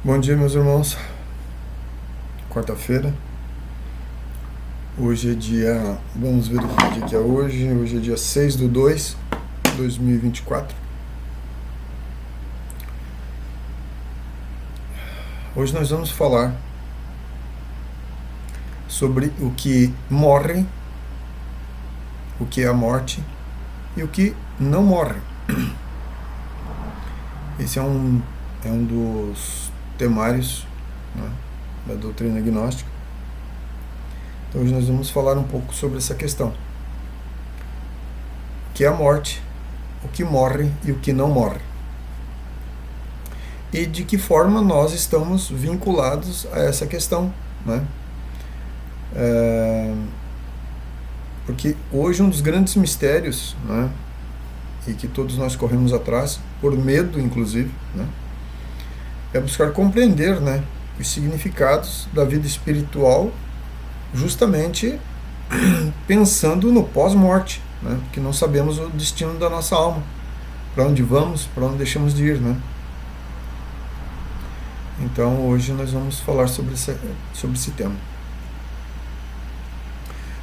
Bom dia, meus irmãos. Quarta-feira. Hoje é dia. Vamos ver que dia que é hoje. Hoje é dia 6 de 2 de 2024. Hoje nós vamos falar sobre o que morre, o que é a morte e o que não morre. Esse é um dos temários, né, da doutrina gnóstica. Então hoje nós vamos falar um pouco sobre essa questão. O que é a morte, o que morre e o que não morre. E de que forma nós estamos vinculados a essa questão, né? Porque hoje um dos grandes mistérios, né, e que todos nós corremos atrás, por medo inclusive, né, é buscar compreender, né, os significados da vida espiritual, justamente pensando no pós-morte, né, porque não sabemos o destino da nossa alma, para onde vamos, para onde deixamos de ir, né? Então hoje nós vamos falar sobre esse tema.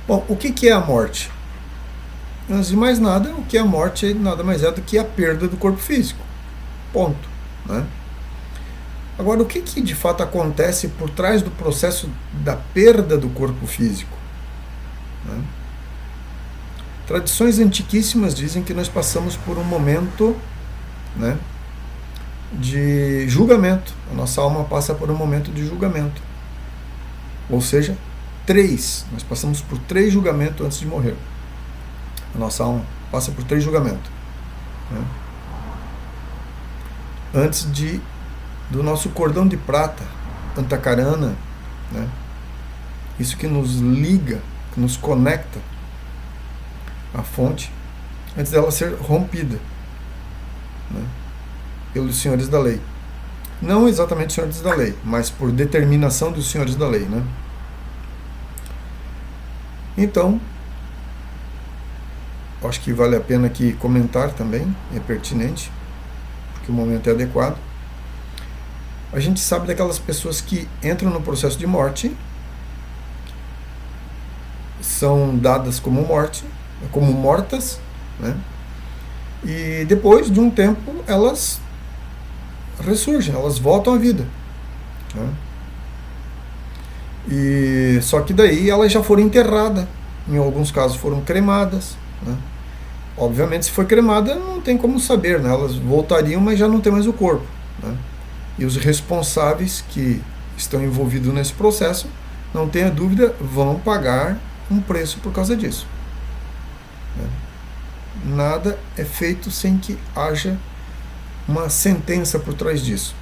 Bom, o que é a morte? Antes de mais nada, o que é a morte nada mais é do que a perda do corpo físico. Ponto, né? Agora, o que de fato acontece por trás do processo da perda do corpo físico? Né? Tradições antiquíssimas dizem que nós passamos por um momento, né, de julgamento. A nossa alma passa por um momento de julgamento. Ou seja, nós passamos por 3 julgamentos antes de morrer. A nossa alma passa por 3 julgamentos, né? Antes do nosso cordão de prata, Antakarana, né? Isso que nos liga, que nos conecta à fonte, antes dela ser rompida, né, pelos senhores da lei. Não exatamente os senhores da lei, mas por determinação dos senhores da lei, né? Então, acho que vale a pena aqui comentar também, é pertinente, porque o momento é adequado. A gente sabe daquelas pessoas que entram no processo de morte, são dadas como mortas, né? E depois de um tempo elas ressurgem, elas voltam à vida, né? E só que daí elas já foram enterradas, em alguns casos foram cremadas, né? Obviamente, se foi cremada não tem como saber, né? Elas voltariam, mas já não tem mais o corpo, né? E os responsáveis que estão envolvidos nesse processo, não tenha dúvida, vão pagar um preço por causa disso, né? Nada é feito sem que haja uma sentença por trás disso.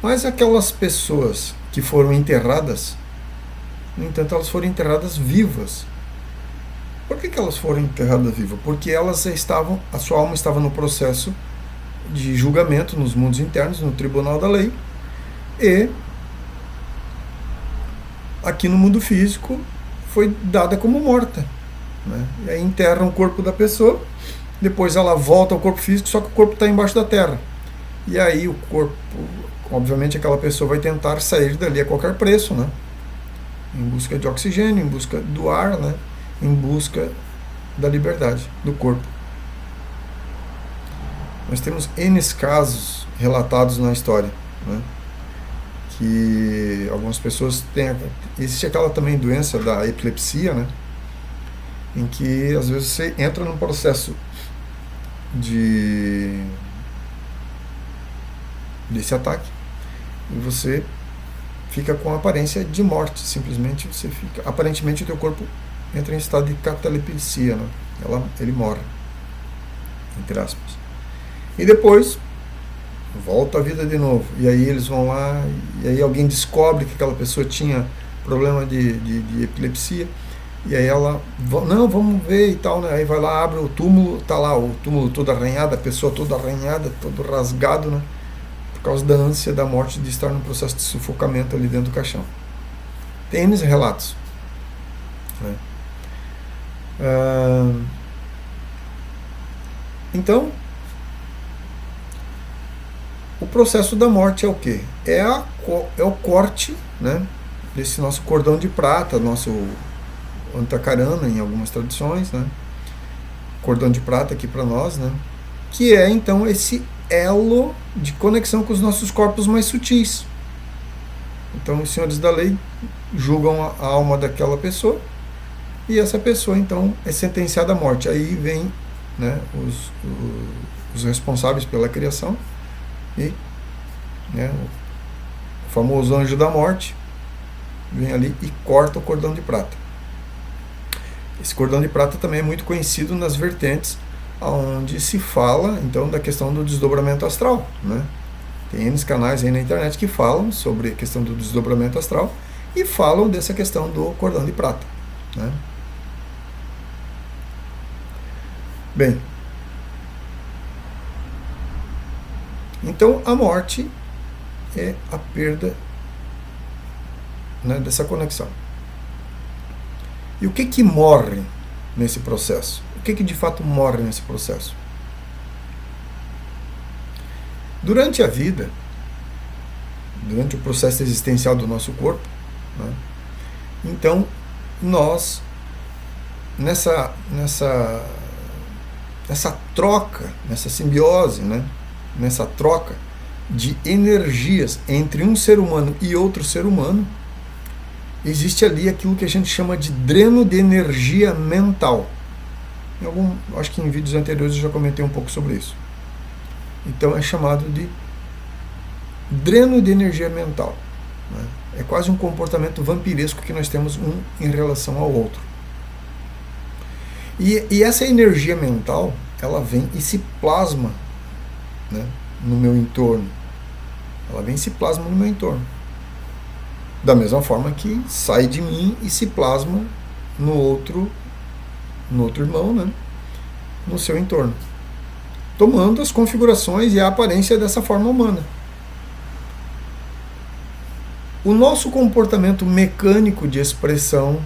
Mas aquelas pessoas que foram enterradas, no entanto, elas foram enterradas vivas. Por que elas foram enterradas vivas? Porque a sua alma estava no processo de julgamento nos mundos internos, no tribunal da lei, e aqui no mundo físico foi dada como morta, né? E aí enterram o corpo da pessoa, depois ela volta ao corpo físico, só que o corpo está embaixo da terra. E aí o corpo, obviamente aquela pessoa vai tentar sair dali a qualquer preço, né? Em busca de oxigênio, em busca do ar, né? Em busca da liberdade do corpo. Nós temos N casos relatados na história, né? Que algumas pessoas têm. Existe aquela também doença da epilepsia, né? Em que às vezes você entra num processo desse ataque e você fica com a aparência de morte, simplesmente você fica, aparentemente o teu corpo entra em estado de catalepsia, né? Ele morre, entre aspas, e depois volta à vida de novo, e aí eles vão lá, e aí alguém descobre que aquela pessoa tinha problema de epilepsia, e aí ela, não, vamos ver e tal, né? Aí vai lá, abre o túmulo, tá lá o túmulo todo arranhado, a pessoa toda arranhada, todo rasgado, né? Por causa da ânsia da morte, de estar num processo de sufocamento ali dentro do caixão. Tem N relatos, né? Então, O processo da morte é o quê? É o corte, né, desse nosso cordão de prata, nosso Antakarana em algumas tradições, né, cordão de prata aqui para nós, né, que é então esse elo de conexão com os nossos corpos mais sutis. Então os senhores da lei julgam a alma daquela pessoa e essa pessoa então é sentenciada à morte. Aí vem, né, os responsáveis pela criação e, né, o famoso anjo da morte vem ali e corta o cordão de prata. Esse cordão de prata também é muito conhecido nas vertentes onde se fala então da questão do desdobramento astral, né? Tem N canais aí na internet que falam sobre a questão do desdobramento astral e falam dessa questão do cordão de prata, né? Bem, então a morte é a perda, né, dessa conexão. E o que morre nesse processo? O que de fato morre nesse processo? Durante a vida, durante o processo existencial do nosso corpo, né, então nós, nessa troca, nessa simbiose, né, nessa troca de energias entre um ser humano e outro ser humano, existe ali aquilo que a gente chama de dreno de energia mental. Acho que em vídeos anteriores eu já comentei um pouco sobre isso. Então é chamado de dreno de energia mental, né? É quase um comportamento vampiresco que nós temos um em relação ao outro. E essa energia mental, ela vem e se plasma, né, no meu entorno. Ela vem e se plasma no meu entorno. Da mesma forma que sai de mim e se plasma no outro irmão, né, no seu entorno, tomando as configurações e a aparência dessa forma humana. O nosso comportamento mecânico de expressão,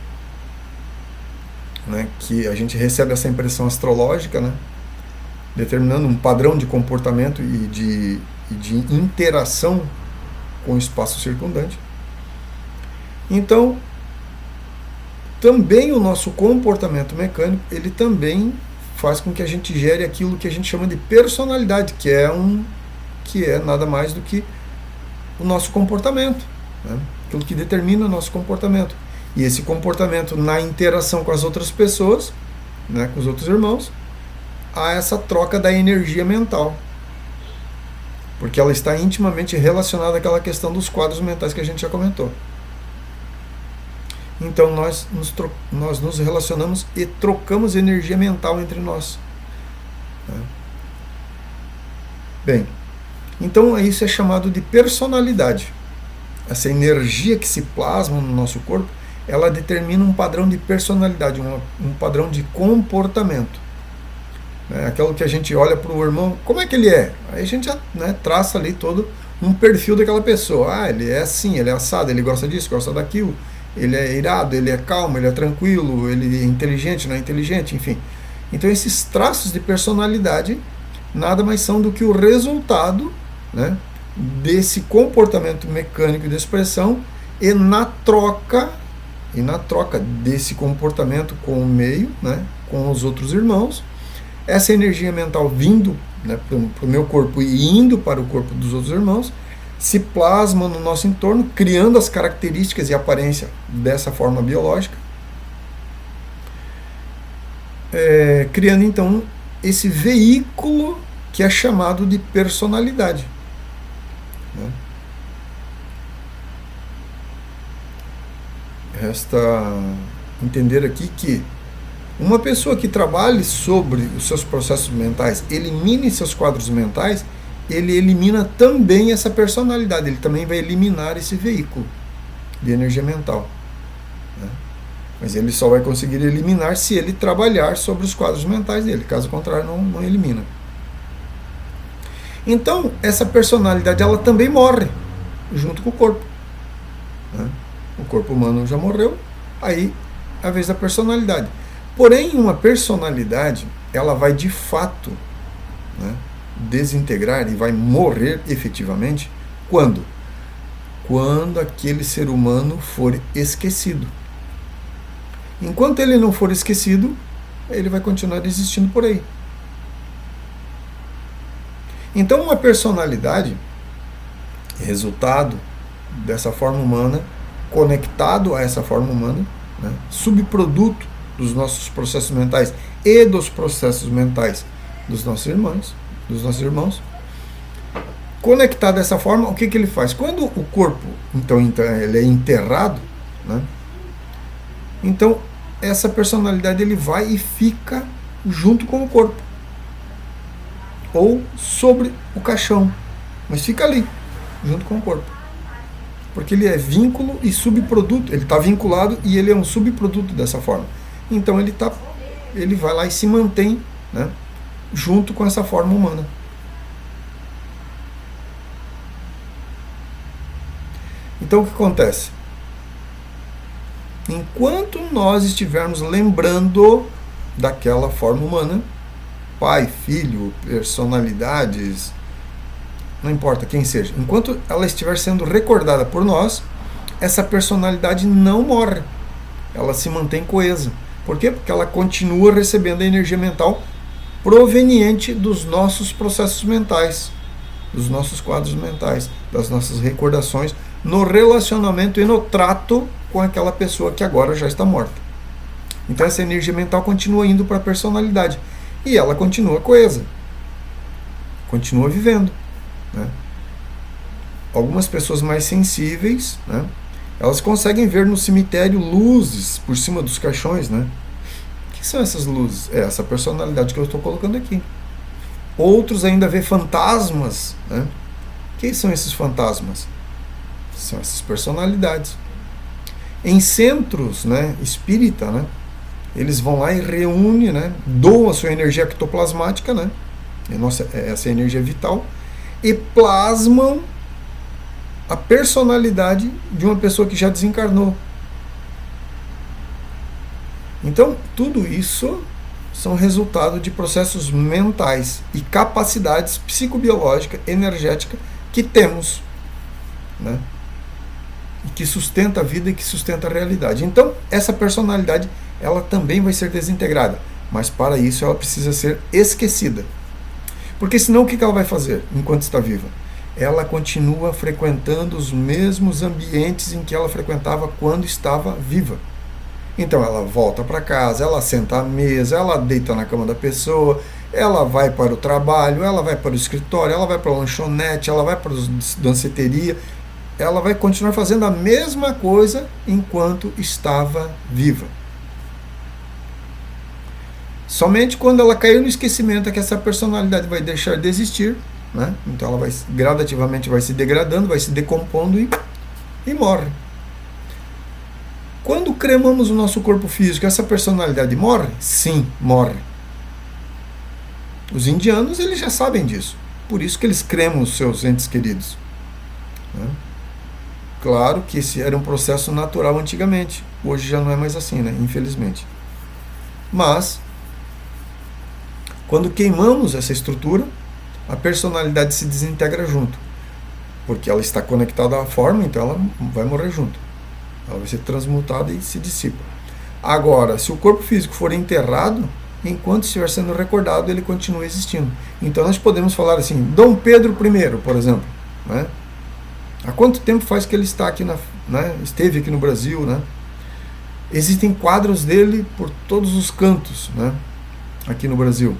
né, que a gente recebe essa impressão astrológica, né, determinando um padrão de comportamento e de interação com o espaço circundante. Então, também o nosso comportamento mecânico, ele também faz com que a gente gere aquilo que a gente chama de personalidade, que é nada mais do que o nosso comportamento, né? Aquilo que determina o nosso comportamento. E esse comportamento na interação com as outras pessoas, né, com os outros irmãos, há essa troca da energia mental, porque ela está intimamente relacionada àquela questão dos quadros mentais que a gente já comentou. Então nós nos relacionamos e trocamos energia mental entre nós. Bem, então isso é chamado de personalidade. Essa energia que se plasma no nosso corpo, ela determina um padrão de personalidade, um padrão de comportamento. Aquilo que a gente olha para o irmão, como é que ele é? Aí a gente já, né, traça ali todo um perfil daquela pessoa. Ele é assim, ele é assado, ele gosta disso, gosta daquilo, ele é irado, ele é calmo, ele é tranquilo, ele é inteligente, não é inteligente, enfim. Então esses traços de personalidade nada mais são do que o resultado, né, desse comportamento mecânico de expressão e na troca desse comportamento com o meio, né, com os outros irmãos, essa energia mental vindo, né, para o meu corpo e indo para o corpo dos outros irmãos, se plasma no nosso entorno, criando as características e aparência dessa forma biológica, criando então esse veículo que é chamado de personalidade. Resta entender aqui que uma pessoa que trabalhe sobre os seus processos mentais, elimine seus quadros mentais, ele elimina também essa personalidade, ele também vai eliminar esse veículo de energia mental, né? Mas ele só vai conseguir eliminar se ele trabalhar sobre os quadros mentais dele, caso contrário não elimina. Então essa personalidade ela também morre junto com o corpo, né? O corpo humano já morreu, aí é a vez da personalidade. Porém, uma personalidade, ela vai de fato, né, desintegrar e vai morrer efetivamente quando? Quando aquele ser humano for esquecido. Enquanto ele não for esquecido, ele vai continuar existindo por aí. Então, uma personalidade, resultado dessa forma humana, conectado a essa forma humana, né, subproduto dos nossos processos mentais e dos processos mentais dos nossos irmãos, conectado dessa forma, o que ele faz? Quando o corpo, então ele é enterrado, né, então essa personalidade ele vai e fica junto com o corpo, ou sobre o caixão, mas fica ali, junto com o corpo, porque ele é vínculo e subproduto, ele está vinculado e ele é um subproduto dessa forma, então ele vai lá e se mantém, né, junto com essa forma humana. Então o que acontece? Enquanto nós estivermos lembrando daquela forma humana, pai, filho, personalidades, não importa quem seja, enquanto ela estiver sendo recordada por nós, essa personalidade não morre, ela se mantém coesa. Por quê? Porque ela continua recebendo a energia mental proveniente dos nossos processos mentais, dos nossos quadros mentais, das nossas recordações, no relacionamento e no trato com aquela pessoa que agora já está morta. Então essa energia mental continua indo para a personalidade e ela continua coesa, continua vivendo, né? Algumas pessoas mais sensíveis, né, elas conseguem ver no cemitério luzes por cima dos caixões, né? O que são essas luzes? É essa personalidade que eu estou colocando aqui. Outros ainda vê fantasmas, né? Quem são esses fantasmas? São essas personalidades. Em centros, né, espírita, né, eles vão lá e reúnem, né, doam a sua energia ectoplasmática, né, essa energia vital, e plasmam a personalidade de uma pessoa que já desencarnou. Então, tudo isso são resultado de processos mentais e capacidades psicobiológicas, energéticas que temos, né? E que sustenta a vida e que sustenta a realidade. Então, essa personalidade, ela também vai ser desintegrada, mas para isso ela precisa ser esquecida. Porque senão o que ela vai fazer enquanto está viva? Ela continua frequentando os mesmos ambientes em que ela frequentava quando estava viva. Então ela volta para casa, ela senta à mesa, ela deita na cama da pessoa, ela vai para o trabalho, ela vai para o escritório, ela vai para a lanchonete, ela vai para a danceteria, ela vai continuar fazendo a mesma coisa enquanto estava viva. Somente quando ela caiu no esquecimento é que essa personalidade vai deixar de existir, né? Então ela vai gradativamente vai se degradando, vai se decompondo e morre. Quando cremamos o nosso corpo físico, essa personalidade morre? Sim, morre. Os indianos eles já sabem disso, por isso que eles cremam os seus entes queridos, né? Claro que esse era um processo natural antigamente, hoje já não é mais assim, né? Infelizmente. Mas quando queimamos essa estrutura, a personalidade se desintegra junto, porque ela está conectada à forma, então ela vai morrer junto. Ela vai ser transmutada e se dissipa. Agora, se o corpo físico for enterrado, enquanto estiver sendo recordado, ele continua existindo. Então nós podemos falar assim, Dom Pedro I, por exemplo, né? Há quanto tempo faz que ele está aqui, né? Esteve aqui no Brasil, né? Existem quadros dele por todos os cantos, né? Aqui no Brasil.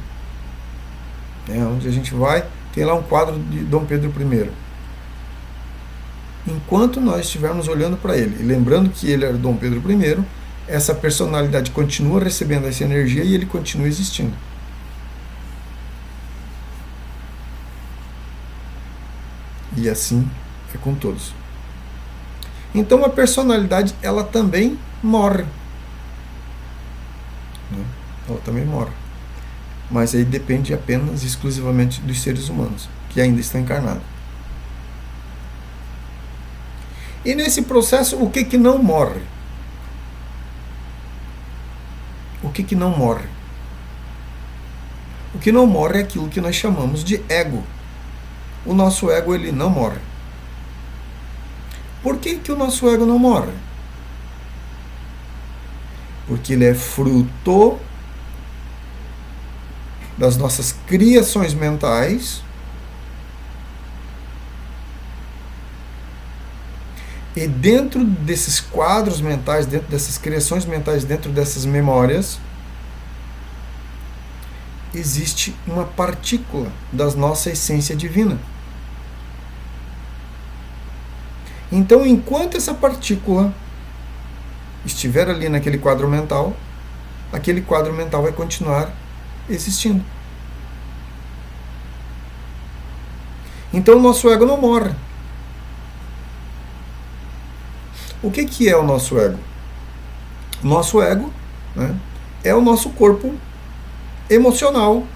Onde a gente vai, tem lá um quadro de Dom Pedro I. Enquanto nós estivermos olhando para ele e lembrando que ele era Dom Pedro I, essa personalidade continua recebendo essa energia e ele continua existindo. E assim é com todos. Então a personalidade, ela também morre. Ela também morre. Mas aí depende apenas, exclusivamente dos seres humanos, que ainda estão encarnados. E nesse processo, o que não morre? O que não morre? O que não morre é aquilo que nós chamamos de ego. O nosso ego, ele não morre. Por que que o nosso ego não morre? Porque ele é fruto das nossas criações mentais e dentro desses quadros mentais, dentro dessas criações mentais, dentro dessas memórias, existe uma partícula da nossa essência divina. Então, enquanto essa partícula estiver ali naquele quadro mental, aquele quadro mental vai continuar existindo. Então, o nosso ego não morre. O que é o nosso ego? O nosso ego, né, é o nosso corpo emocional.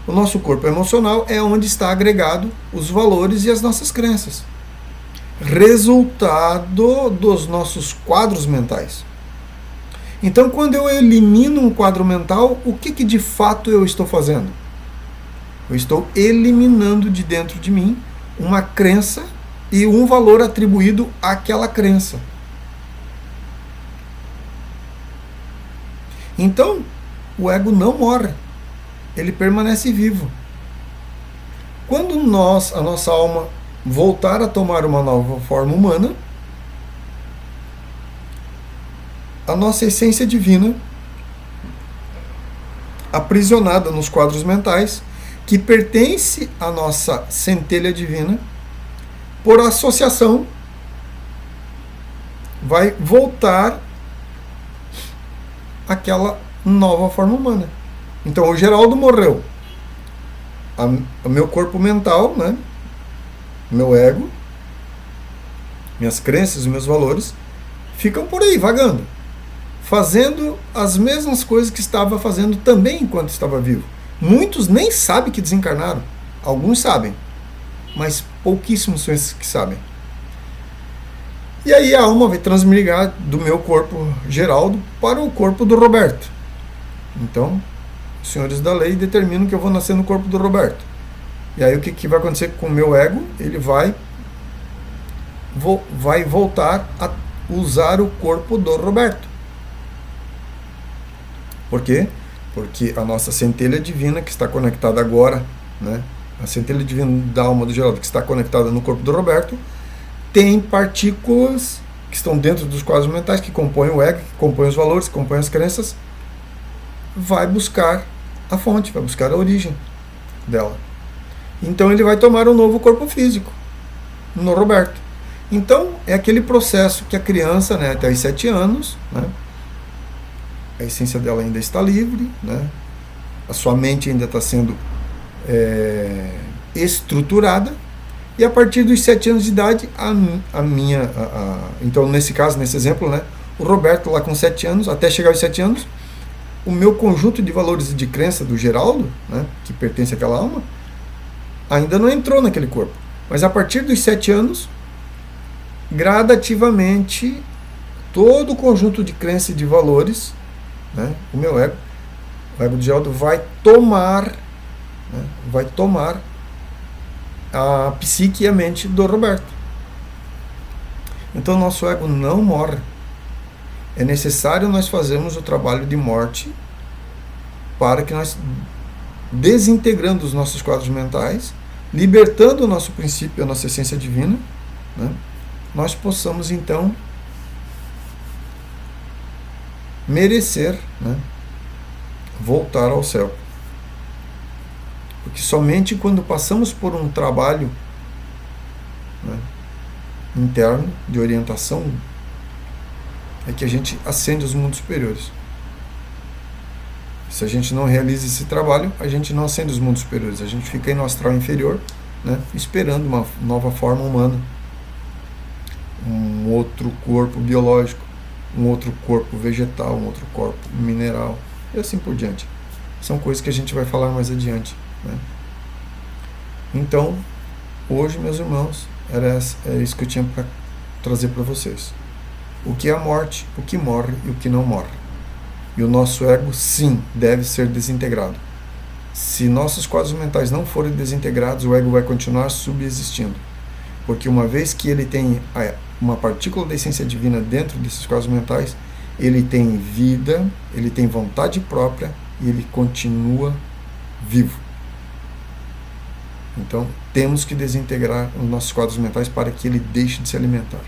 O nosso corpo emocional é onde está agregado os valores e as nossas crenças. Resultado dos nossos quadros mentais. Então, quando eu elimino um quadro mental, o que de fato eu estou fazendo? Eu estou eliminando de dentro de mim uma crença e um valor atribuído àquela crença. Então, o ego não morre, ele permanece vivo. Quando a nossa alma voltar a tomar uma nova forma humana, a nossa essência divina, aprisionada nos quadros mentais, que pertence à nossa centelha divina, por associação, vai voltar àquela nova forma humana. Então, o Geraldo morreu. O meu corpo mental, né, meu ego, minhas crenças e meus valores ficam por aí, vagando, fazendo as mesmas coisas que estava fazendo também enquanto estava vivo. Muitos nem sabem que desencarnaram. Alguns sabem, mas pouquíssimos são esses que sabem. E aí a alma vai transmigrar do meu corpo Geraldo para o corpo do Roberto. Então, os senhores da lei determinam que eu vou nascer no corpo do Roberto. E aí o que vai acontecer com o meu ego? Ele vai voltar a usar o corpo do Roberto. Por quê? Porque a nossa centelha divina que está conectada agora, né, a centelha divina da alma do Geraldo que está conectada no corpo do Roberto, tem partículas que estão dentro dos quadros mentais, que compõem o ego, que compõem os valores, que compõem as crenças, vai buscar a fonte, vai buscar a origem dela. Então ele vai tomar um novo corpo físico no Roberto. Então é aquele processo que a criança, né, até os 7 anos, né, a essência dela ainda está livre, né, a sua mente ainda está sendo estruturada, e a partir dos 7 anos de idade, então nesse caso, nesse exemplo, né, o Roberto lá com 7 anos, até chegar aos 7 anos, o meu conjunto de valores e de crença do Geraldo, né, que pertence àquela alma, ainda não entrou naquele corpo. Mas a partir dos 7 anos, gradativamente, todo o conjunto de crença e de valores, né, o meu ego, o ego do Geraldo vai tomar a psique e a mente do Roberto. Então nosso ego não morre. É necessário nós fazermos o trabalho de morte para que nós, desintegrando os nossos quadros mentais, libertando o nosso princípio, a nossa essência divina, né, nós possamos então merecer, né, voltar ao céu. Porque somente quando passamos por um trabalho, né, interno, de orientação, é que a gente ascende aos mundos superiores. Se a gente não realiza esse trabalho, a gente não ascende aos mundos superiores. A gente fica aí no astral inferior, né, esperando uma nova forma humana, um outro corpo biológico, um outro corpo vegetal, um outro corpo mineral, e assim por diante. São coisas que a gente vai falar mais adiante, né? Então, hoje, meus irmãos, era isso que eu tinha para trazer para vocês. O que é a morte, o que morre e o que não morre. E o nosso ego, sim, deve ser desintegrado. Se nossos quadros mentais não forem desintegrados, o ego vai continuar subsistindo. Porque uma vez que ele tem uma partícula da essência divina dentro desses quadros mentais, ele tem vida, ele tem vontade própria e ele continua vivo. Então, temos que desintegrar os nossos quadros mentais para que ele deixe de se alimentar.